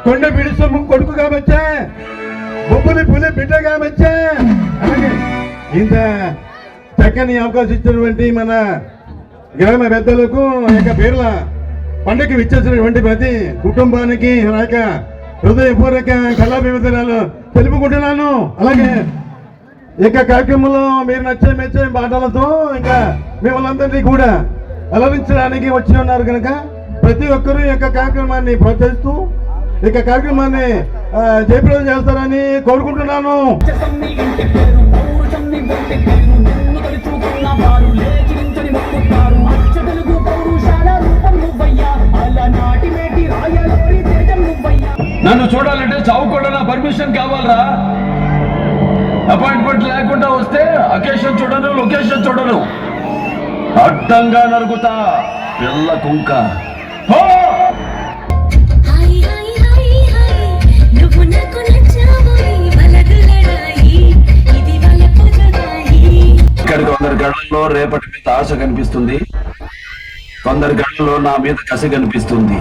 కొండ పిడిసొమ్ము కొడుకుగా వచ్చా, బొబ్బులి పులి బిడ్డగా వచ్చా. అలాగే ఇంత చక్కని అవకాశం ఇచ్చినటువంటి మన గ్రామ పెద్దలకు ఆ యొక్క పేర్ల పండుగ విచ్చేసినటువంటి ప్రతి కుటుంబానికి నా యొక్క హృదయపూర్వక కళాభివందనాలు తెలుపుకుంటున్నాను. అలాగే ఇక కార్యక్రమంలో మీరు నచ్చే మెచ్చే పాటలతో ఇంకా మిమ్మల్ని అందరినీ కూడా అలరించడానికి వచ్చి ఉన్నారు కనుక ప్రతి ఒక్కరూ ఈ యొక్క కార్యక్రమాన్ని ప్రోత్సహిస్తూ ఇక కార్యక్రమాన్ని జయప్రదం చేస్తారని కోరుకుంటున్నాను. నన్ను చూడాలంటే చౌకుండా నా పర్మిషన్ కావాలరా. అపాయింట్మెంట్ లేకుండా వస్తే అకేషన్ చూడను, లొకేషన్ చూడను, అడ్డంగా నరుగుతా పిల్ల కుంక. ఇక్కడికి కొందరి గళ్ళల్లో రేపటి మీద ఆశ కనిపిస్తుంది, కొందరి గళ్ళల్లో నా మీద కసి కనిపిస్తుంది.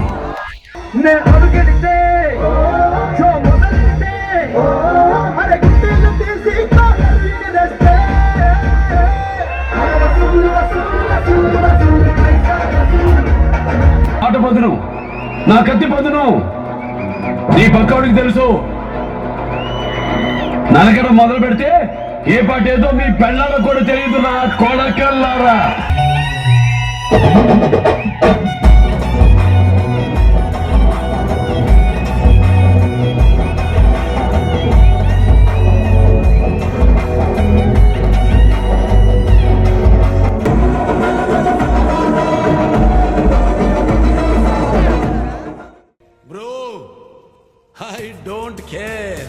ఆట పదును, నా కత్తి పదును నీ పక్కవాడికి తెలుసు. నరకడం మొదలు పెడితే ఏ పాట ఏదో మీ పెళ్ళాలకు కూడా తెలియదు నా కొడకల్లారా. I don't care.